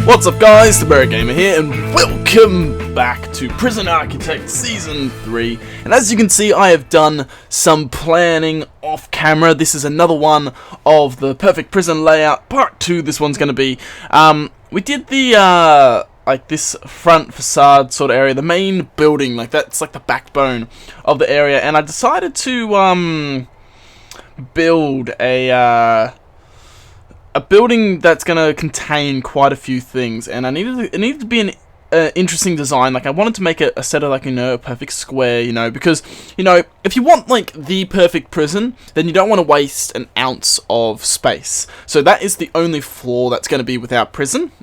What's up guys, TheMerryGamer here, and welcome back to Prison Architect Season 3. And as you can see, I have done some planning off camera. This is another one of the Perfect Prison Layout, Part 2 this one's going to be. We did the, like this front facade sort of area, the main building, like that's like the backbone of the area. And I decided to, build a building that's gonna contain quite a few things, and it needed to be an interesting design. Like I wanted to make it a set of, like, a perfect square, because if you want like the perfect prison, then you don't want to waste an ounce of space. So that is the only flaw that's going to be with our prison.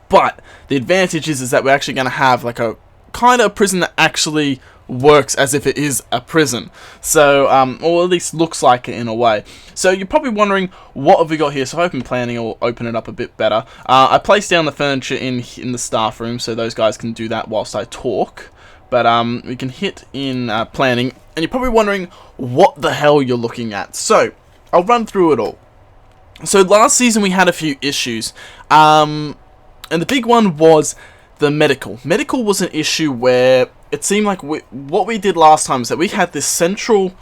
But the advantage is that we're actually going to have like a kind of prison that actually works as if it is a prison, so or at least looks like it in a way. So you're probably wondering, what have we got here? So I hope planning will open it up a bit better. I placed down the furniture in the staff room so those guys can do that whilst I talk, but we can hit in planning, and you're probably wondering what the hell you're looking at. So I'll run through it all. So last season we had a few issues, and the big one was the medical. Medical was an issue where it seemed like what we did last time is that we had this central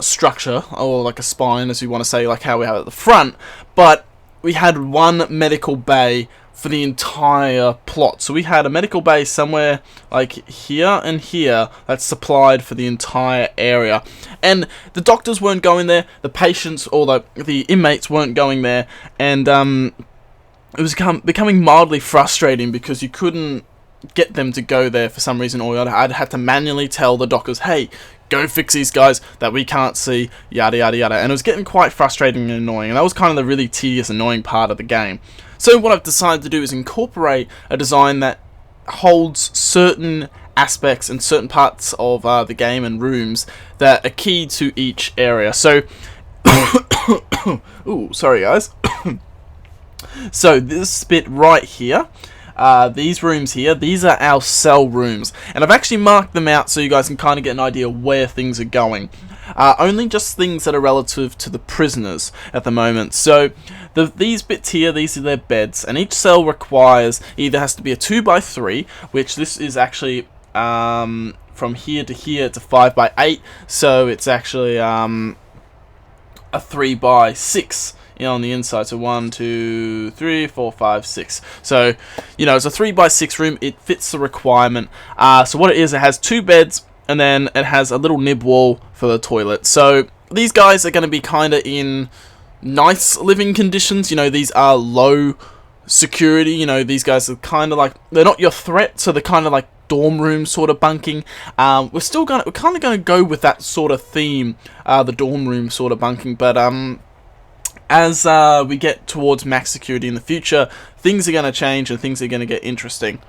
structure, or like a spine, as you want to say, like how we have at the front, but we had one medical bay for the entire plot. So we had a medical bay somewhere like here and here that's supplied for the entire area, and the doctors weren't going there, the patients or the inmates weren't going there, and it was becoming mildly frustrating because you couldn't get them to go there for some reason, or I'd have to manually tell the doctors, hey, go fix these guys that we can't see, yada yada yada, and it was getting quite frustrating and annoying, and that was kind of the really tedious, annoying part of the game. So what I've decided to do is incorporate a design that holds certain aspects and certain parts of the game and rooms that are key to each area. So, ooh, sorry guys. So this bit right here, these rooms here, these are our cell rooms, and I've actually marked them out so you guys can kind of get an idea where things are going. Only just things that are relative to the prisoners at the moment. So these bits here, these are their beds, and each cell requires, either has to be a 2x3, which this is actually from here to here, it's a 5x8, so it's actually a 3x6 on the inside. So 1, 2, 3, 4, 5, 6. So it's a 3x6 room. It fits the requirement. So what it is, it has 2 beds, and then it has a little nib wall for the toilet. So these guys are going to be kind of in nice living conditions. These are low security. These guys are kind of like, they're not your threat, so they're kind of like dorm room sort of bunking. We're kind of gonna go with that sort of theme, the dorm room sort of bunking, but as we get towards max security in the future, things are going to change and things are going to get interesting.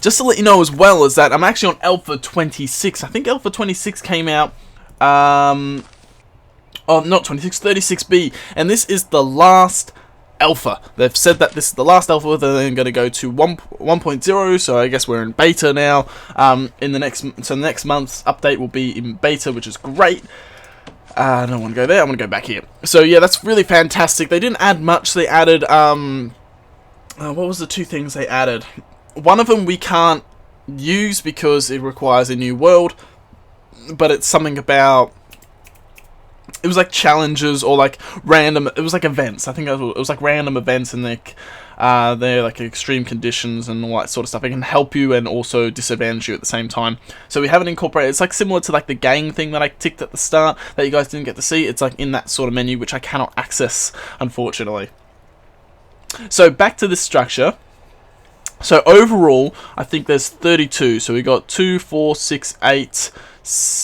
Just to let you know as well is that I'm actually on Alpha 26. I think Alpha 26 came out, oh, not 26, 36B, and this is the last alpha. They've said that this is the last alpha, they're then going to go to 1.0, so I guess we're in beta now. The next month's update will be in beta, which is great. I don't want to go there, I'm going to go back here. So yeah, that's really fantastic. They didn't add much. They added, what was the 2 things they added? One of them we can't use because it requires a new world, but it's something about, it was like challenges or like random, it was like events. I think it was like random events, and they're like extreme conditions and all that sort of stuff. It can help you and also disadvantage you at the same time. So we haven't incorporated, it's like similar to like the gang thing that I ticked at the start that you guys didn't get to see. It's like in that sort of menu, which I cannot access, unfortunately. So back to this structure. So overall, I think there's 32. So we got 2, 4, 6, 8.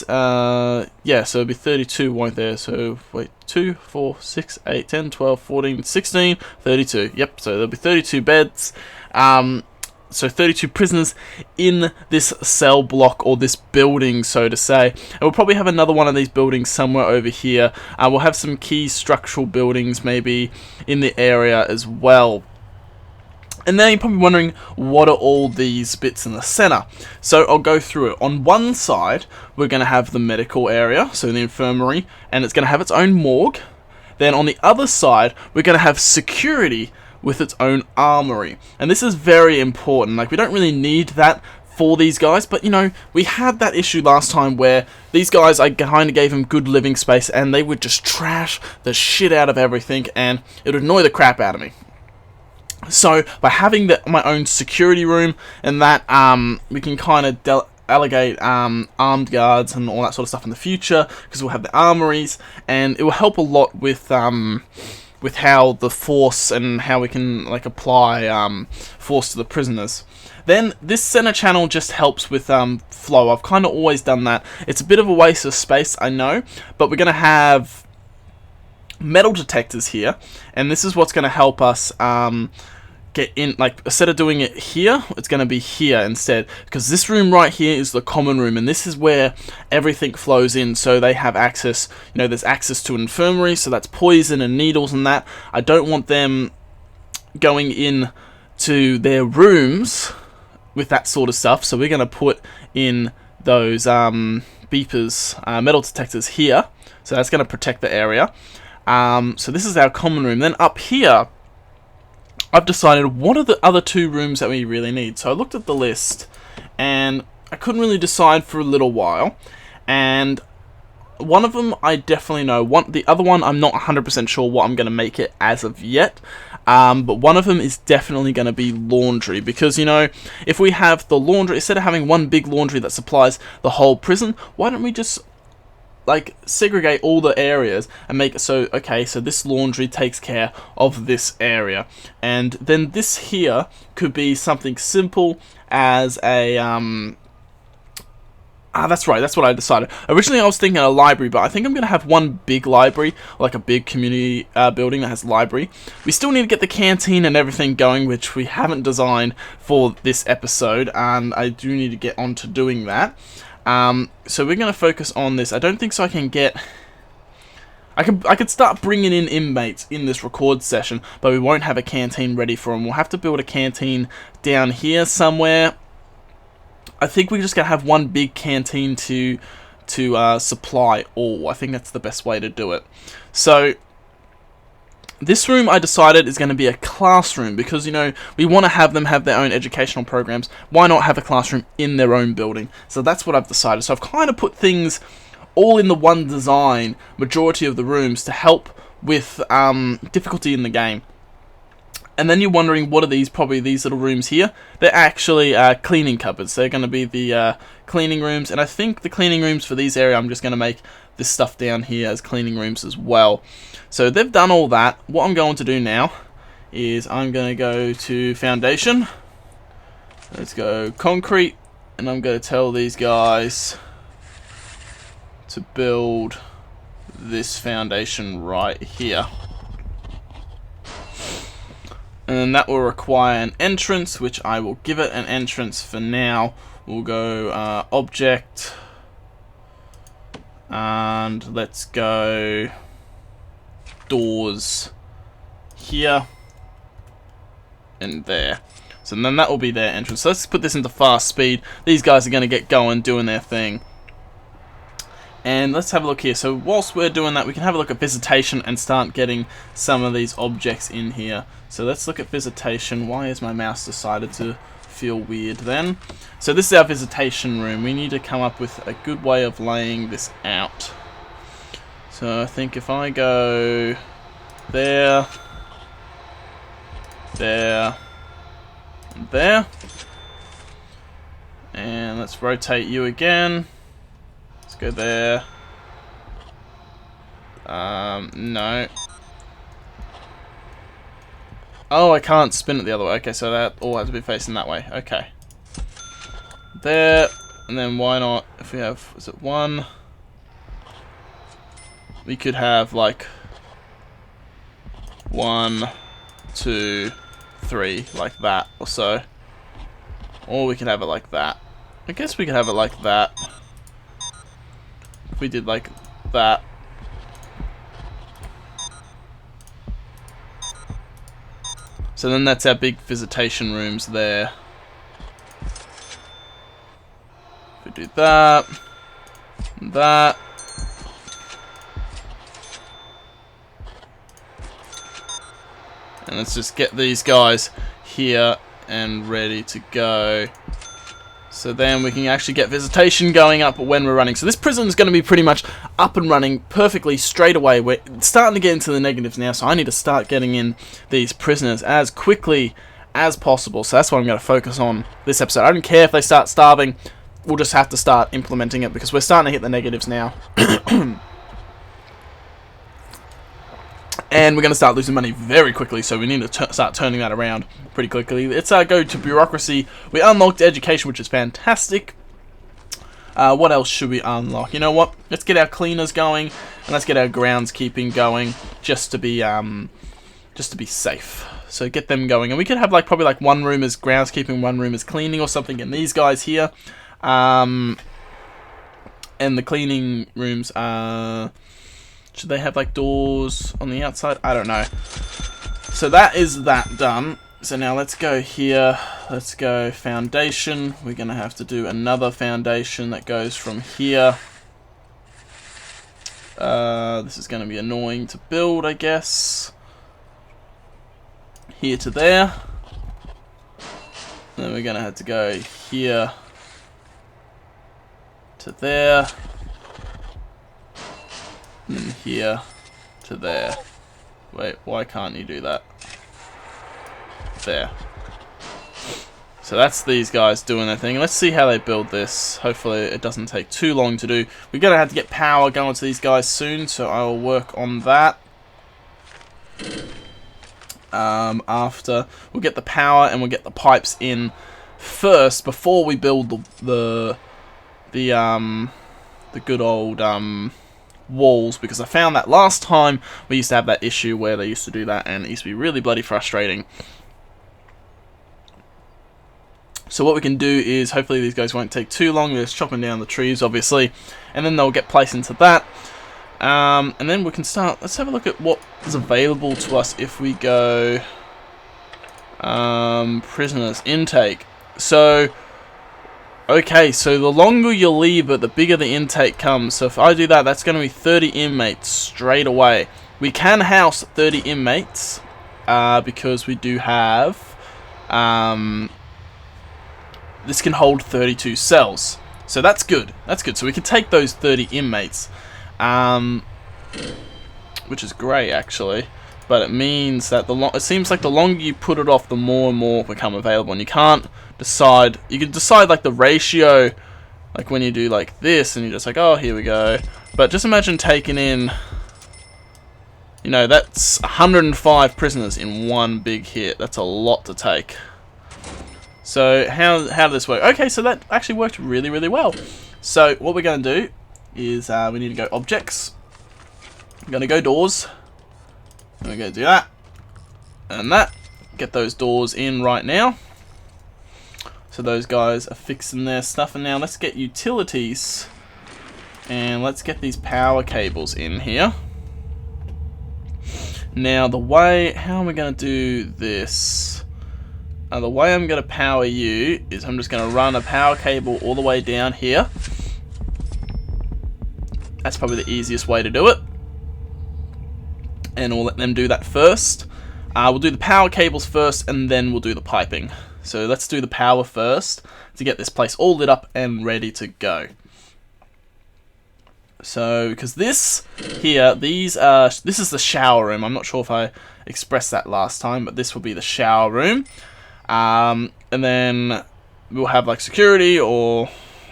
Yeah, so it'll be 32, won't there? So wait, 2, 4, 6, 8, 10, 12, 14, 16, 32. Yep, so there'll be 32 beds. So 32 prisoners in this cell block, or this building, so to say. And we'll probably have another one of these buildings somewhere over here. We'll have some key structural buildings maybe in the area as well. And now you're probably wondering, what are all these bits in the center? So I'll go through it. On one side, we're going to have the medical area, so the infirmary, and it's going to have its own morgue. Then on the other side, we're going to have security with its own armory. And this is very important. Like, we don't really need that for these guys, but you know, we had that issue last time where these guys, I kind of gave them good living space and they would just trash the shit out of everything, and it would annoy the crap out of me. So by having my own security room and that, we can kind of delegate armed guards and all that sort of stuff in the future, because we'll have the armories, and it will help a lot with how the force and how we can like apply force to the prisoners. Then this center channel just helps with flow. I've kind of always done that. It's a bit of a waste of space, I know, but we're going to have metal detectors here, and this is what's going to help us get in. Like, instead of doing it here, it's going to be here instead, because this room right here is the common room, and this is where everything flows in. So they have access, you know, there's access to an infirmary, so that's poison and needles and that. I don't want them going in to their rooms with that sort of stuff, so we're going to put in those beepers, metal detectors here, so that's going to protect the area. So this is our common room. Then up here, I've decided what are the other two rooms that we really need. So I looked at the list, and I couldn't really decide for a little while, and one of them I definitely know. The other one I'm not 100% sure what I'm going to make it as of yet. But one of them is definitely going to be laundry, because, you know, if we have the laundry, instead of having one big laundry that supplies the whole prison, why don't we just like segregate all the areas and make it so, okay, so this laundry takes care of this area, and then this here could be something simple as a that's right, that's what I decided. Originally I was thinking a library, but I think I'm going to have one big library, like a big community building that has library. We still need to get the canteen and everything going, which we haven't designed for this episode, and I do need to get on to doing that. So we're going to focus on this. I don't think so I can get... I could start bringing in inmates in this record session, but we won't have a canteen ready for them. We'll have to build a canteen down here somewhere. I think we're just going to have one big canteen to supply all. I think that's the best way to do it. So this room I decided is going to be a classroom, because, you know, we want to have them have their own educational programs. Why not have a classroom in their own building? So that's what I've decided. So I've kind of put things all in the one design, majority of the rooms, to help with difficulty in the game. And then you're wondering, what are these? Probably these little rooms here. They're actually cleaning cupboards. They're going to be the cleaning rooms. And I think the cleaning rooms for these area, I'm just going to make this stuff down here as cleaning rooms as well. So they've done all that. What I'm going to do now is I'm going to go to foundation. Let's go concrete. And I'm going to tell these guys to build this foundation right here. And then that will require an entrance, which I will give it an entrance for now. We'll go object, and let's go doors here and there. So then that will be their entrance. So let's put this into fast speed. These guys are going to get going, doing their thing. And let's have a look here. So whilst we're doing that, we can have a look at visitation and start getting some of these objects in here. So let's look at visitation. Why has my mouse decided to feel weird then? So this is our visitation room. We need to come up with a good way of laying this out. So I think if I go there, there, and there, and let's rotate you again. Let's go there. No. Oh, I can't spin it the other way. Okay, so that all has to be facing that way. Okay. There, and then why not, if we have, is it one? We could have like 1, 2, 3, like that, or so. Or we could have it like that. I guess we could have it like that. If we did like that. So then that's our big visitation rooms there. If we do that, and that, And let's just get these guys here and ready to go. So then we can actually get visitation going up when we're running. So this prison is going to be pretty much up and running perfectly straight away. We're starting to get into the negatives now, so I need to start getting in these prisoners as quickly as possible. So that's what I'm going to focus on this episode. I don't care if they start starving. We'll just have to start implementing it because we're starting to hit the negatives now. And we're going to start losing money very quickly, so we need to start turning that around pretty quickly. Let's go to bureaucracy. We unlocked education, which is fantastic. What else should we unlock? You know what? Let's get our cleaners going, and let's get our groundskeeping going, just to be safe. So get them going, and we could have probably one room is groundskeeping, one room is cleaning or something. And these guys here, and the cleaning rooms should they have doors on the outside? I don't know. So that is that done. So now let's go here. Let's go foundation. We're going to have to do another foundation that goes from here. This is going to be annoying to build, I guess. Here to there. And then we're going to have to go here to there. And then here to there. Wait, why can't you do that? There. So that's these guys doing their thing. Let's see how they build this. Hopefully it doesn't take too long to do. We're going to have to get power going to these guys soon, so I will work on that. After we'll get the power and we'll get the pipes in first before we build the good old walls, because I found that last time we used to have that issue where they used to do that and it used to be really bloody frustrating. So what we can do is, hopefully these guys won't take too long. They're just chopping down the trees, obviously, and then they'll get placed into that. And then we can start. Let's have a look at what is available to us if we go prisoners intake. So okay, so the longer you leave it, the bigger the intake comes. So if I do that, that's going to be 30 inmates straight away. We can house 30 inmates because we do have this can hold 32 cells. So that's good. That's good. So we can take those 30 inmates, which is great actually. But it means that it seems like the longer you put it off, the more and more become available, and you can't decide. You can decide the ratio, when you do this, and you're just oh, here we go. But just imagine taking in, that's 105 prisoners in one big hit. That's a lot to take. So how did this work? Okay, so that actually worked really, really well. So what we're going to do is we need to go objects. I'm going to go doors. And we're going to do that and that. Get those doors in right now. So those guys are fixing their stuff. And now let's get utilities. And let's get these power cables in here. Now how am I going to do this? The way I'm going to power you is I'm just going to run a power cable all the way down here. That's probably the easiest way to do it. And we'll let them do that first. We'll do the power cables first, and then we'll do the piping. So let's do the power first to get this place all lit up and ready to go. So, because this here, this is the shower room. I'm not sure if I expressed that last time, but this will be the shower room. And then we'll have security or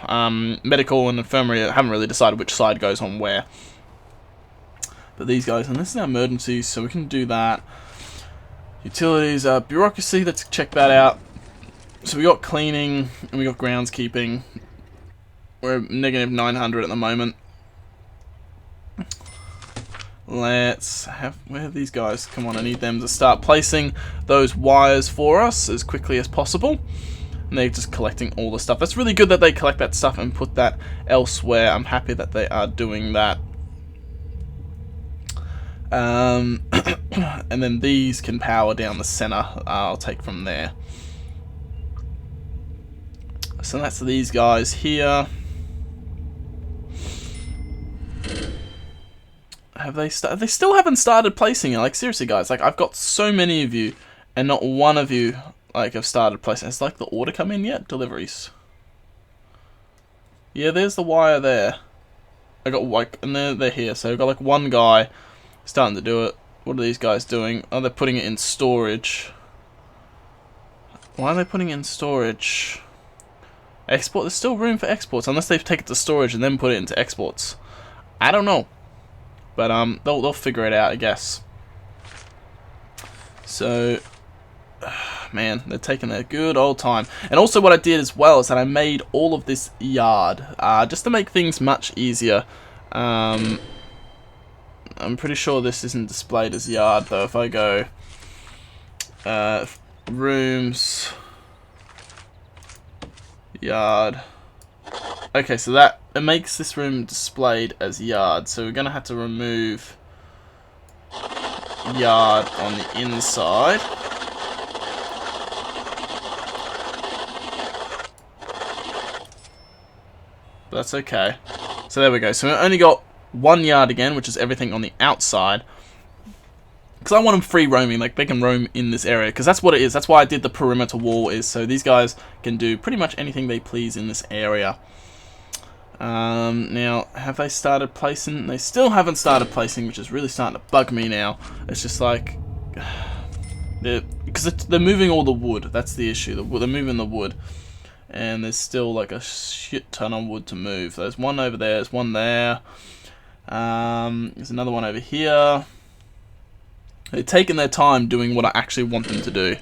medical and infirmary. I haven't really decided which side goes on where. But these guys, and this is our emergencies, so we can do that. Utilities, bureaucracy, let's check that out. So we got cleaning and we got groundskeeping. We're negative 900 at the moment. Let's have, where are these guys? Come on, I need them to start placing those wires for us as quickly as possible. And they're just collecting all the stuff. That's really good that they collect that stuff and put that elsewhere. I'm happy that they are doing that. And then these can power down the center. I'll take from there. So that's these guys here. Have they still haven't started placing it? Like, seriously, guys. Like, I've got so many of you, and not one of you, like, have started placing. Has, like, the order come in yet? Deliveries. Yeah, there's the wire there. I got, like, and they're here. So I've got, like, one guy starting to do it. What are these guys doing? Oh, they're putting it in storage. Why are they putting it in storage? Export? There's still room for exports, unless they take it to storage and then put it into exports. I don't know. But they'll figure it out, I guess. So, man, they're taking their good old time. And also what I did as well is that I made all of this yard, just to make things much easier. I'm pretty sure this isn't displayed as yard, though. If I go rooms, yard. Okay, so that it makes this room displayed as yard. So we're gonna have to remove yard on the inside. But that's okay. So there we go. So we only got one yard again, which is everything on the outside. Because I want them free roaming, like they can roam in this area. Because that's what it is. That's why I did the perimeter wall, is so these guys can do pretty much anything they please in this area. Now, have they started placing? They still haven't started placing, which is really starting to bug me now. It's just like, because they're moving all the wood. That's the issue. They're moving the wood, and there's still like a shit ton of wood to move. There's one over there. There's one there. There's another one over here. They're taking their time doing what I actually want them to do.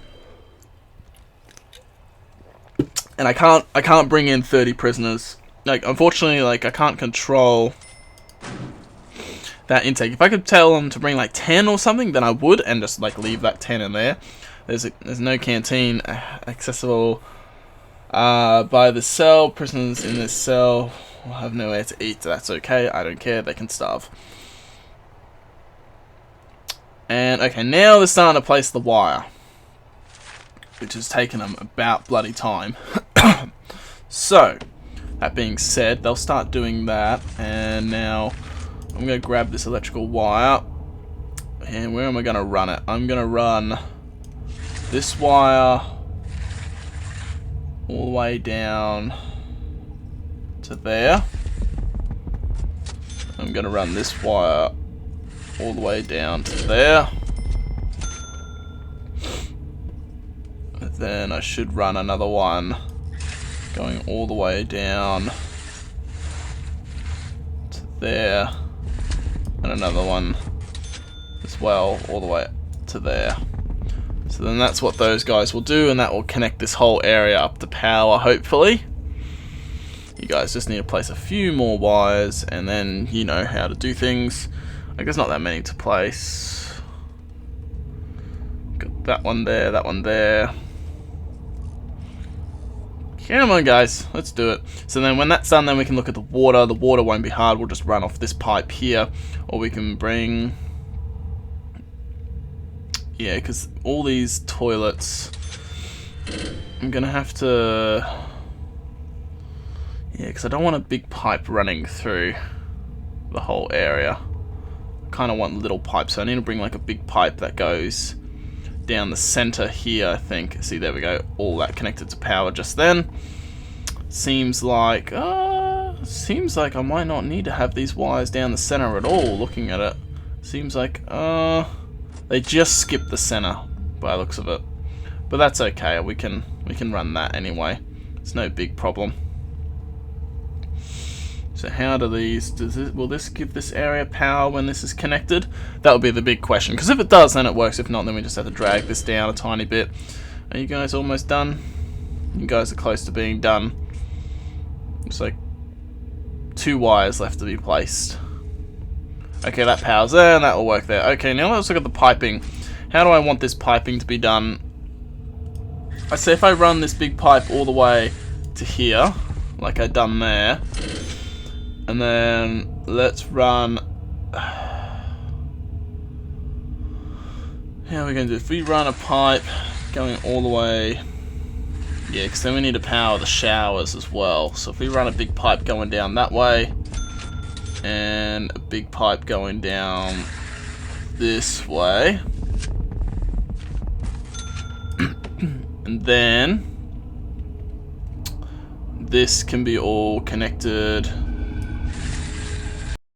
And I can't bring in 30 prisoners. Like, unfortunately, like, I can't control that intake. If I could tell them to bring, like, 10 or something, then I would, and just, like, leave that 10 in there. There's no canteen accessible by the cell. Prisoners in this cell will have nowhere to eat. That's okay. I don't care. They can starve. And, okay, now they're starting to place the wire, which has taken them about bloody time. So, that being said, they'll start doing that, and now I'm going to grab this electrical wire, and where am I going to run it? I'm going to run this wire all the way down to there. I'm going to run this wire all the way down to there. And then I should run another one going all the way down to there, and another one as well all the way to there. So then that's what those guys will do, and that will connect this whole area up to power, hopefully. You guys just need to place a few more wires, and then you know how to do things. Like, there's not that many to place. Got that one there, that one there. Come on, guys, let's do it. So then when that's done, then we can look at the water. The water won't be hard. We'll just run off this pipe here, or we can bring, yeah, because all these toilets, I'm gonna have to, yeah, because I don't want a big pipe running through the whole area. I kind of want little pipes, so I need to bring like a big pipe that goes down the center here, I think. See, there we go. All that connected to power just then. Seems like I might not need to have these wires down the center at all, looking at it. Seems like they just skipped the center by the looks of it. But that's okay. We can run that anyway. It's no big problem. So how do these, will this give this area power when this is connected? That would be the big question, because if it does, then it works. If not, then we just have to drag this down a tiny bit. Are you guys almost done? You guys are close to being done. It's like 2 wires left to be placed. Okay, that powers there, and that will work there. Okay, now let's look at the piping. How do I want this piping to be done? I say if I run this big pipe all the way to here, like I done there, and then let's run. How are we going to do? If we run a pipe going all the way, yeah, because then we need to power the showers as well. So if we run a big pipe going down that way, and a big pipe going down this way. And then this can be all connected